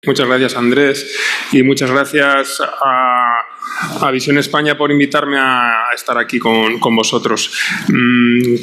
Muchas gracias, Andrés, y muchas gracias a Visión España por invitarme a estar aquí con vosotros.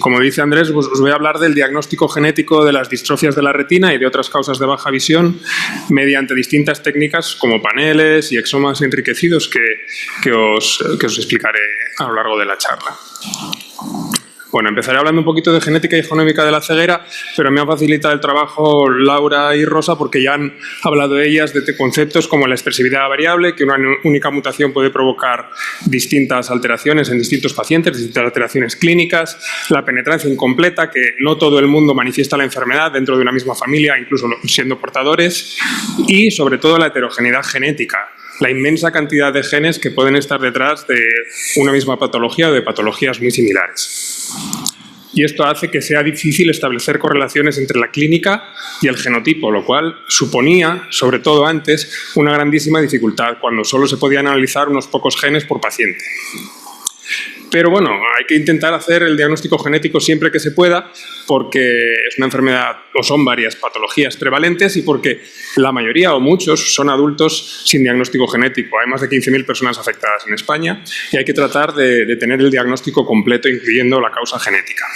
Como dice Andrés, os voy a hablar del diagnóstico genético de las distrofias de la retina y de otras causas de baja visión mediante distintas técnicas como paneles y exomas enriquecidos que os explicaré a lo largo de la charla. Bueno, empezaré hablando un poquito de genética y genómica de la ceguera, pero me han facilitado el trabajo Laura y Rosa porque ya han hablado ellas de conceptos como la expresividad variable, que una única mutación puede provocar distintas alteraciones en distintos pacientes, distintas alteraciones clínicas, la penetrancia incompleta, que no todo el mundo manifiesta la enfermedad dentro de una misma familia, incluso siendo portadores, y sobre todo la heterogeneidad genética, la inmensa cantidad de genes que pueden estar detrás de una misma patología o de patologías muy similares. Y esto hace que sea difícil establecer correlaciones entre la clínica y el genotipo, lo cual suponía, sobre todo antes, una grandísima dificultad cuando solo se podían analizar unos pocos genes por paciente. Pero bueno, hay que intentar hacer el diagnóstico genético siempre que se pueda porque es una enfermedad o son varias patologías prevalentes y porque la mayoría o muchos son adultos sin diagnóstico genético. Hay más de 15.000 personas afectadas en España y hay que tratar de tener el diagnóstico completo incluyendo la causa genética.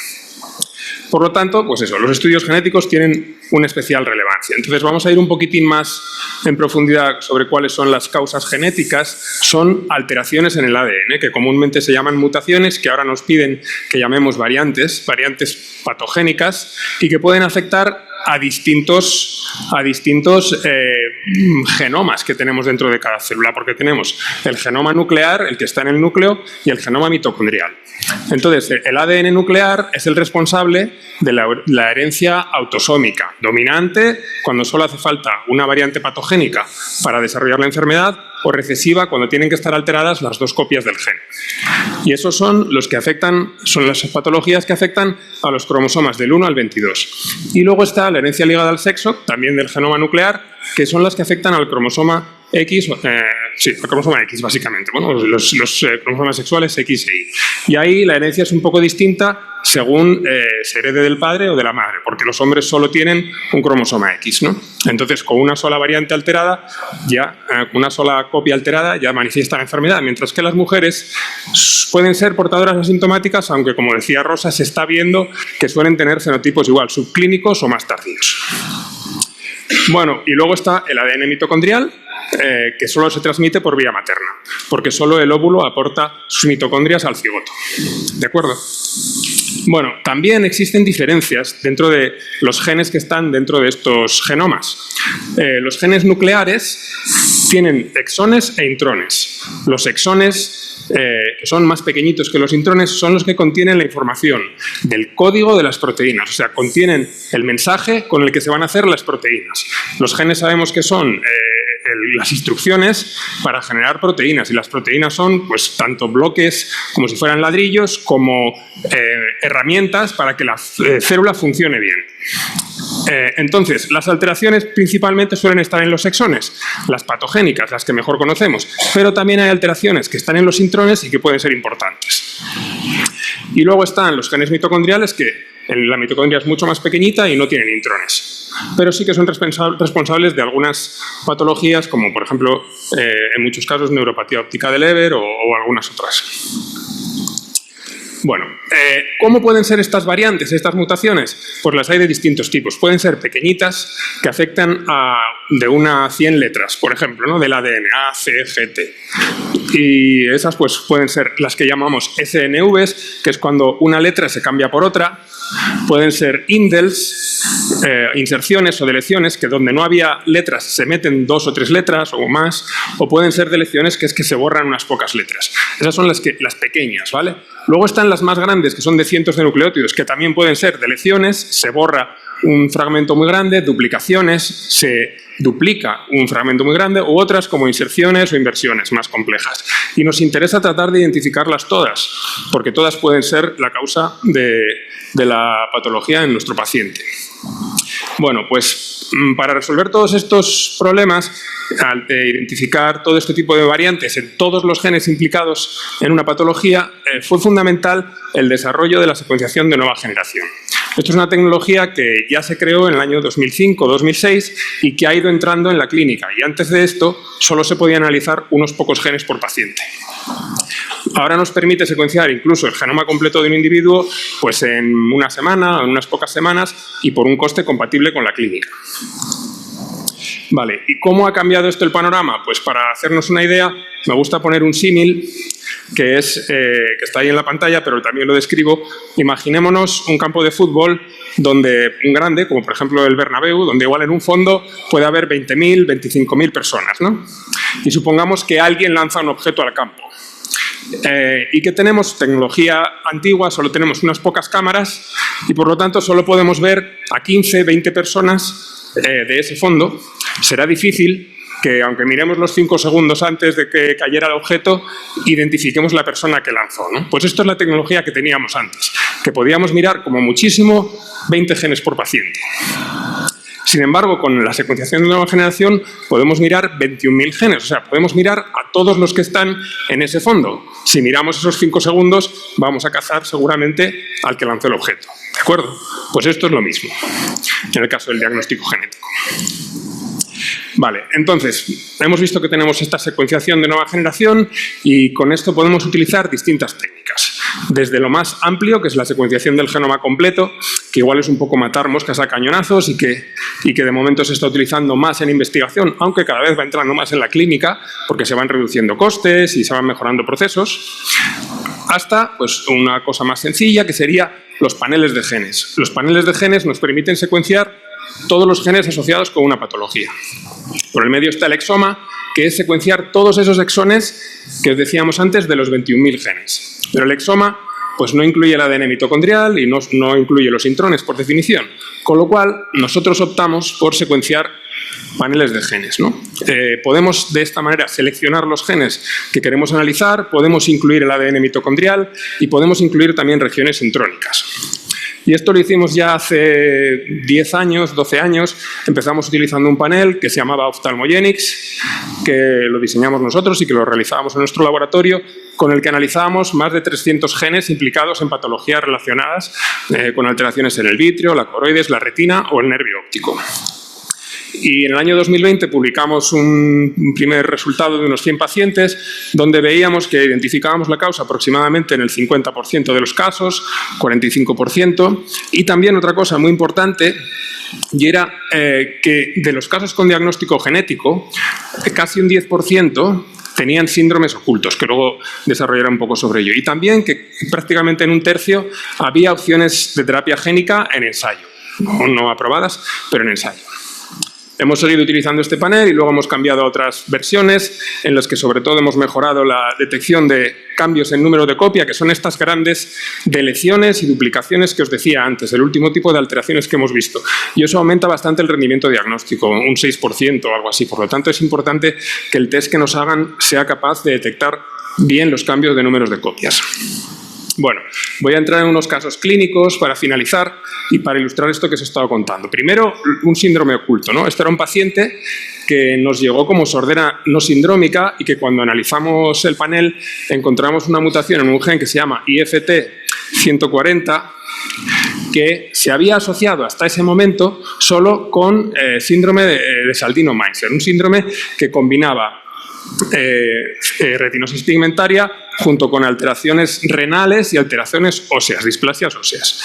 Por lo tanto, pues eso, los estudios genéticos tienen una especial relevancia. Entonces vamos a ir un poquitín más en profundidad sobre cuáles son las causas genéticas. Son alteraciones en el ADN, que comúnmente se llaman mutaciones, que ahora nos piden que llamemos variantes patogénicas y que pueden afectar a distintos genomas que tenemos dentro de cada célula, porque tenemos el genoma nuclear, el que está en el núcleo, y el genoma mitocondrial. Entonces, el ADN nuclear es el responsable de la herencia autosómica dominante cuando solo hace falta una variante patogénica para desarrollar la enfermedad, o recesiva cuando tienen que estar alteradas las dos copias del gen. Y esos son los que afectan, son las patologías que afectan a los cromosomas del 1 al 22. Y luego está la herencia ligada al sexo, también del genoma nuclear, que son las que afectan al cromosoma X, al cromosoma X básicamente, bueno, los cromosomas sexuales X e Y. Y ahí la herencia es un poco distinta según se herede del padre o de la madre, porque los hombres solo tienen un cromosoma X, ¿no? Entonces, con una sola variante alterada, con una sola copia alterada, ya manifiesta la enfermedad, mientras que las mujeres pueden ser portadoras asintomáticas, aunque, como decía Rosa, se está viendo que suelen tener fenotipos igual subclínicos o más tardíos. Bueno, y luego está el ADN mitocondrial, que solo se transmite por vía materna, porque solo el óvulo aporta sus mitocondrias al cigoto. ¿De acuerdo? Bueno, también existen diferencias dentro de los genes que están dentro de estos genomas. Los genes nucleares tienen exones e intrones. Los exones, que son más pequeñitos que los intrones, son los que contienen la información del código de las proteínas, o sea, contienen el mensaje con el que se van a hacer las proteínas. Los genes sabemos que son las instrucciones para generar proteínas, y las proteínas son pues tanto bloques como si fueran ladrillos como herramientas para que la célula funcione bien. Entonces, las alteraciones principalmente suelen estar en los exones, las patogénicas, las que mejor conocemos, pero también hay alteraciones que están en los intrones y que pueden ser importantes. Y luego están los genes mitocondriales, que la mitocondria es mucho más pequeñita y no tienen intrones, pero sí que son responsables de algunas patologías, como por ejemplo, en muchos casos, neuropatía óptica de Leber o algunas otras. Bueno, ¿cómo pueden ser estas variantes, estas mutaciones? Pues las hay de distintos tipos. Pueden ser pequeñitas, que afectan de 1 a 100 letras, por ejemplo, ¿no? Del ADN, A, C, G, T. Y esas pues pueden ser las que llamamos SNVs, que es cuando una letra se cambia por otra. Pueden ser indels, inserciones o deleciones, que donde no había letras se meten 2 o 3 letras o más, o pueden ser deleciones, que es que se borran unas pocas letras. Esas son las pequeñas, ¿vale? Luego están las más grandes, que son de cientos de nucleótidos, que también pueden ser deleciones, se borra un fragmento muy grande, duplicaciones, se duplica un fragmento muy grande, u otras como inserciones o inversiones más complejas. Y nos interesa tratar de identificarlas todas, porque todas pueden ser la causa de la patología en nuestro paciente. Bueno, pues para resolver todos estos problemas, al identificar todo este tipo de variantes en todos los genes implicados en una patología, fue fundamental el desarrollo de la secuenciación de nueva generación. Esto es una tecnología que ya se creó en el año 2005-2006 y que ha ido entrando en la clínica. Y antes de esto, solo se podían analizar unos pocos genes por paciente. Ahora nos permite secuenciar incluso el genoma completo de un individuo pues en una semana o en unas pocas semanas y por un coste compatible con la clínica. Vale, ¿y cómo ha cambiado esto el panorama? Pues para hacernos una idea, me gusta poner un símil que está ahí en la pantalla, pero también lo describo. Imaginémonos un campo de fútbol donde un grande, como por ejemplo el Bernabéu, donde igual en un fondo puede haber 20.000, 25.000 personas, ¿no? Y supongamos que alguien lanza un objeto al campo. Y que tenemos tecnología antigua, solo tenemos unas pocas cámaras y por lo tanto solo podemos ver a 15, 20 personas de ese fondo. Será difícil que, aunque miremos los 5 segundos antes de que cayera el objeto, identifiquemos la persona que lanzó, ¿no? Pues esto es la tecnología que teníamos antes, que podíamos mirar como muchísimo 20 genes por paciente. Sin embargo, con la secuenciación de nueva generación podemos mirar 21.000 genes, o sea, podemos mirar a todos los que están en ese fondo. Si miramos esos 5 segundos, vamos a cazar seguramente al que lanzó el objeto. ¿De acuerdo? Pues esto es lo mismo en el caso del diagnóstico genético. Vale, entonces, hemos visto que tenemos esta secuenciación de nueva generación y con esto podemos utilizar distintas técnicas. Desde lo más amplio, que es la secuenciación del genoma completo, que igual es un poco matar moscas a cañonazos y que de momento se está utilizando más en investigación, aunque cada vez va entrando más en la clínica, porque se van reduciendo costes y se van mejorando procesos, hasta pues, una cosa más sencilla, que sería los paneles de genes. Los paneles de genes nos permiten secuenciar todos los genes asociados con una patología. Por el medio está el exoma, que es secuenciar todos esos exones que os decíamos antes de los 21.000 genes. Pero el exoma pues, no incluye el ADN mitocondrial y no incluye los intrones por definición, con lo cual nosotros optamos por secuenciar paneles de genes, ¿no? Podemos de esta manera seleccionar los genes que queremos analizar, podemos incluir el ADN mitocondrial y podemos incluir también regiones intrónicas. Y esto lo hicimos ya hace 10 años, 12 años. Empezamos utilizando un panel que se llamaba Ophthalmogenics, que lo diseñamos nosotros y que lo realizábamos en nuestro laboratorio, con el que analizábamos más de 300 genes implicados en patologías relacionadas con alteraciones en el vítreo, la coroides, la retina o el nervio óptico. Y en el año 2020 publicamos un primer resultado de unos 100 pacientes donde veíamos que identificábamos la causa aproximadamente en el 50% de los casos, 45%. Y también otra cosa muy importante, y era que de los casos con diagnóstico genético, casi un 10% tenían síndromes ocultos, que luego desarrollaré un poco sobre ello. Y también que prácticamente en un tercio había opciones de terapia génica en ensayo, no aprobadas, pero en ensayo. Hemos seguido utilizando este panel y luego hemos cambiado a otras versiones en las que sobre todo hemos mejorado la detección de cambios en número de copia, que son estas grandes deleciones y duplicaciones que os decía antes, el último tipo de alteraciones que hemos visto. Y eso aumenta bastante el rendimiento diagnóstico, un 6% o algo así. Por lo tanto, es importante que el test que nos hagan sea capaz de detectar bien los cambios de números de copias. Bueno, voy a entrar en unos casos clínicos para finalizar y para ilustrar esto que os he estado contando. Primero, un síndrome oculto, ¿no? Este era un paciente que nos llegó como sordera no sindrómica y que cuando analizamos el panel encontramos una mutación en un gen que se llama IFT140 que se había asociado hasta ese momento solo con síndrome de Saldino-Mainzer, un síndrome que combinaba retinosis pigmentaria junto con alteraciones renales y alteraciones óseas, displasias óseas.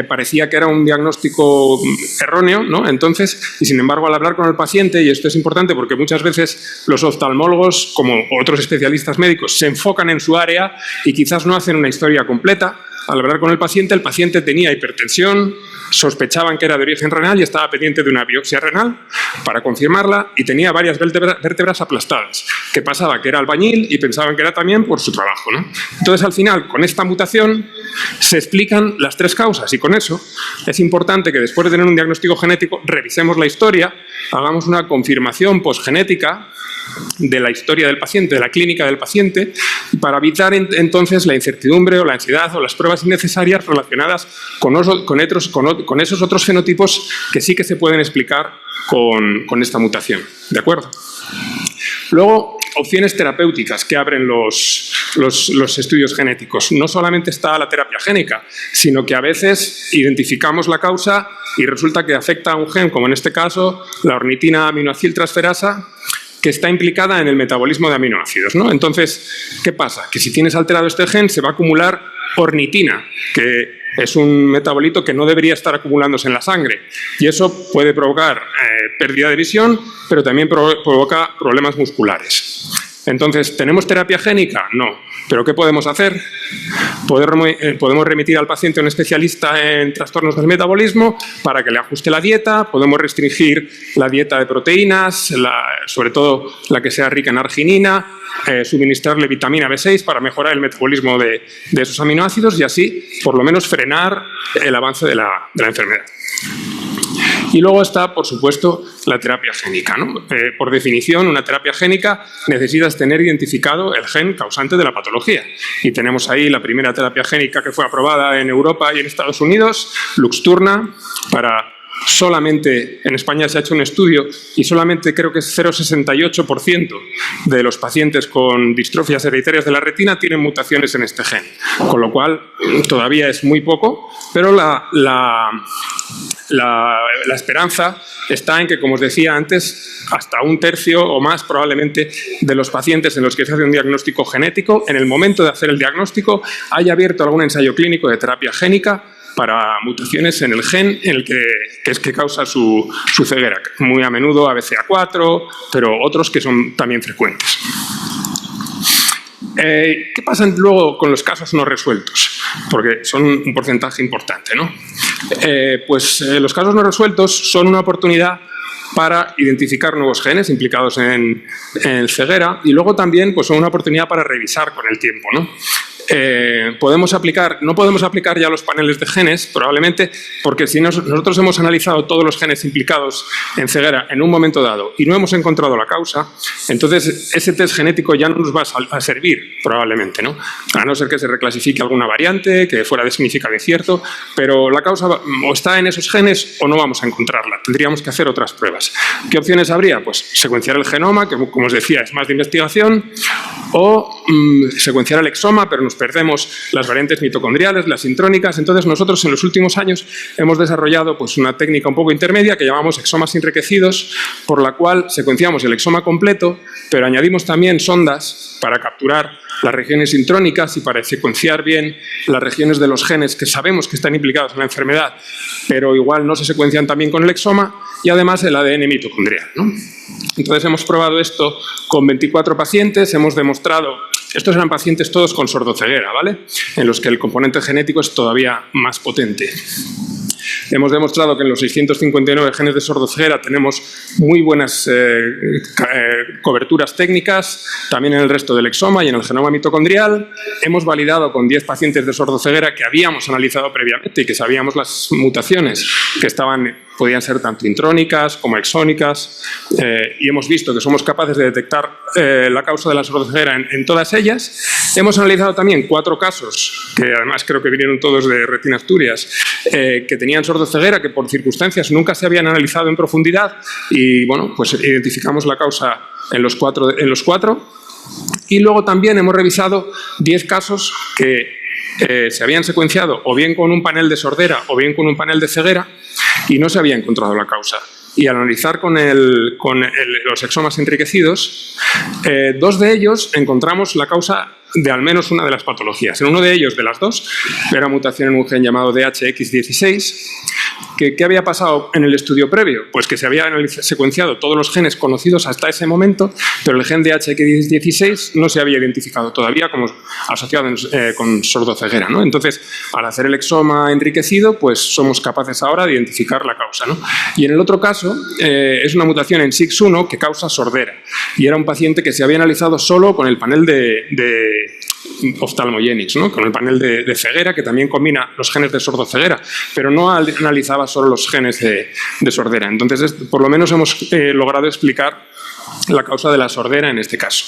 Parecía que era un diagnóstico erróneo, ¿no? Entonces, y sin embargo, al hablar con el paciente, y esto es importante porque muchas veces los oftalmólogos, como otros especialistas médicos, se enfocan en su área y quizás no hacen una historia completa. Al hablar con el paciente tenía hipertensión, sospechaban que era de origen renal y estaba pendiente de una biopsia renal para confirmarla y tenía varias vértebras aplastadas. ¿Qué pasaba? Que era albañil y pensaban que era también por su trabajo, ¿no? Entonces, al final, con esta mutación se explican las 3 causas y con eso es importante que después de tener un diagnóstico genético revisemos la historia, hagamos una confirmación posgenética de la historia del paciente, de la clínica del paciente, para evitar entonces la incertidumbre o la ansiedad o las pruebas innecesarias relacionadas con esos otros fenotipos que sí que se pueden explicar con esta mutación. ¿De acuerdo? Luego, opciones terapéuticas que abren los los estudios genéticos. No solamente está la terapia génica, sino que a veces identificamos la causa y resulta que afecta a un gen, como en este caso la ornitina aminoaciltransferasa, que está implicada en el metabolismo de aminoácidos, ¿no? Entonces, ¿qué pasa? Que si tienes alterado este gen se va a acumular ornitina, que es un metabolito que no debería estar acumulándose en la sangre, y eso puede provocar pérdida de visión, pero también provoca problemas musculares. Entonces, ¿tenemos terapia génica? No. ¿Pero qué podemos hacer? Podemos remitir al paciente a un especialista en trastornos del metabolismo para que le ajuste la dieta, podemos restringir la dieta de proteínas, sobre todo la que sea rica en arginina, suministrarle vitamina B6 para mejorar el metabolismo de esos aminoácidos y así, por lo menos, frenar el avance de la enfermedad. Y luego está, por supuesto, la terapia génica, ¿no? Por definición, una terapia génica necesitas tener identificado el gen causante de la patología. Y tenemos ahí la primera terapia génica que fue aprobada en Europa y en Estados Unidos, Luxturna, para solamente, en España se ha hecho un estudio y solamente creo que es 0,68% de los pacientes con distrofias hereditarias de la retina tienen mutaciones en este gen. Con lo cual, todavía es muy poco, pero la esperanza está en que, como os decía antes, hasta un tercio o más probablemente de los pacientes en los que se hace un diagnóstico genético, en el momento de hacer el diagnóstico, haya abierto algún ensayo clínico de terapia génica para mutaciones en el gen en el que causa su ceguera. Muy a menudo ABCA4, pero otros que son también frecuentes. ¿Qué pasa luego con los casos no resueltos? Porque son un porcentaje importante, ¿no? Los casos no resueltos son una oportunidad para identificar nuevos genes implicados en ceguera y luego también pues, son una oportunidad para revisar con el tiempo, ¿no? No podemos aplicar ya los paneles de genes, probablemente, porque si nosotros hemos analizado todos los genes implicados en ceguera en un momento dado y no hemos encontrado la causa, entonces ese test genético ya no nos va a servir, probablemente, ¿no? A no ser que se reclasifique alguna variante, que fuera de significado incierto, pero la causa o está en esos genes o no vamos a encontrarla. Tendríamos que hacer otras pruebas. ¿Qué opciones habría? Pues secuenciar el genoma, que como os decía es más de investigación, o secuenciar el exoma, pero nos perdemos las variantes mitocondriales, las intrónicas. Entonces nosotros en los últimos años hemos desarrollado pues, una técnica un poco intermedia que llamamos exomas enriquecidos, por la cual secuenciamos el exoma completo, pero añadimos también sondas para capturar las regiones intrónicas y para secuenciar bien las regiones de los genes que sabemos que están implicados en la enfermedad, pero igual no se secuencian también con el exoma, y además el ADN mitocondrial, ¿no? Entonces hemos probado esto con 24 pacientes, hemos demostrado, estos eran pacientes todos con sordoceguera, ¿vale? En los que el componente genético es todavía más potente. Hemos demostrado que en los 659 genes de sordoceguera tenemos muy buenas coberturas técnicas, también en el resto del exoma y en el genoma mitocondrial. Hemos validado con 10 pacientes de sordoceguera que habíamos analizado previamente y que sabíamos las mutaciones que podían ser tanto intrónicas como exónicas, y hemos visto que somos capaces de detectar la causa de la sordoceguera en todas ellas. Hemos analizado también 4 casos, que además creo que vinieron todos de Retina Asturias, que tenían sordoceguera, que por circunstancias nunca se habían analizado en profundidad, y bueno, pues identificamos la causa en los cuatro. Y luego también hemos revisado 10 casos que se habían secuenciado o bien con un panel de sordera o bien con un panel de ceguera y no se había encontrado la causa. Y al analizar con los exomas enriquecidos, 2 de ellos encontramos la causa de al menos una de las patologías. En uno de ellos, de las 2, era mutación en un gen llamado DHX16. ¿Qué había pasado en el estudio previo? Pues que se habían secuenciado todos los genes conocidos hasta ese momento, pero el gen DHX16 no se había identificado todavía como asociado con sordoceguera, ¿no? Entonces, al hacer el exoma enriquecido, pues somos capaces ahora de identificar la causa, ¿no? Y en el otro caso, es una mutación en SIX1 que causa sordera. Y era un paciente que se había analizado solo con el panel de Ophthalmogenics, ¿no? Con el panel de ceguera, que también combina los genes de sordoceguera, pero no analizaba solo los genes de sordera. Entonces, por lo menos hemos logrado explicar la causa de la sordera en este caso.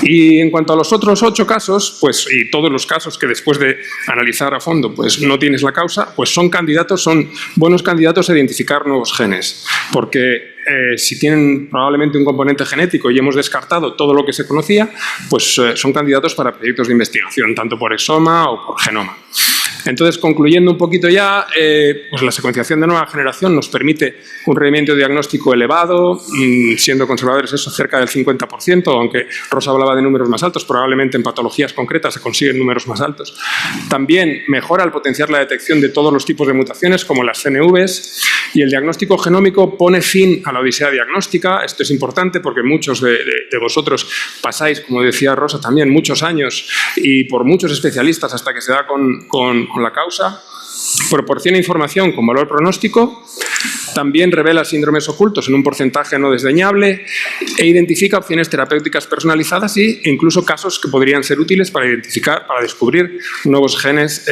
Y en cuanto a los otros 8 casos, pues, y todos los casos que después de analizar a fondo pues no tienes la causa, pues son buenos candidatos a identificar nuevos genes, porque si tienen probablemente un componente genético y hemos descartado todo lo que se conocía, pues son candidatos para proyectos de de investigación, tanto por exoma o por genoma. Entonces, concluyendo un poquito ya, pues la secuenciación de nueva generación nos permite un rendimiento diagnóstico elevado, siendo conservadores eso cerca del 50%, aunque Rosa hablaba de números más altos, probablemente en patologías concretas se consiguen números más altos. También mejora al potenciar la detección de todos los tipos de mutaciones, como las CNVs, y el diagnóstico genómico pone fin a la odisea diagnóstica. Esto es importante porque muchos de vosotros pasáis, como decía Rosa también, muchos años y por muchos especialistas hasta que se da con la causa. Proporciona información con valor pronóstico, también revela síndromes ocultos en un porcentaje no desdeñable e identifica opciones terapéuticas personalizadas e incluso casos que podrían ser útiles para descubrir nuevos genes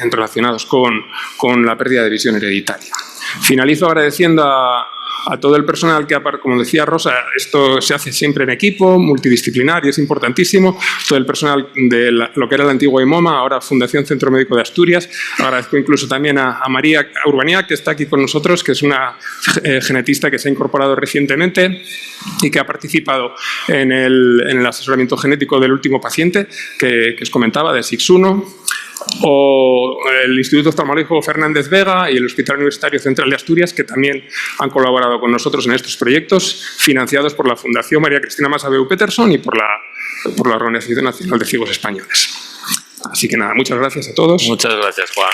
relacionados con la pérdida de visión hereditaria. Finalizo agradeciendo a todo el personal que, como decía Rosa, esto se hace siempre en equipo, multidisciplinar y es importantísimo. Todo el personal de lo que era el antiguo IMOMA, ahora Fundación Centro Médico de Asturias. Agradezco incluso también a María Urbaniak, que está aquí con nosotros, que es una genetista que se ha incorporado recientemente y que ha participado en el asesoramiento genético del último paciente que os comentaba, de SIX1. O el Instituto Oftalmológico Fernández Vega y el Hospital Universitario Central de Asturias, que también han colaborado con nosotros en estos proyectos, financiados por la Fundación María Cristina Massabeu Peterson y por la Organización Nacional de Ciegos Españoles. Así que nada, muchas gracias a todos. Muchas gracias, Juan.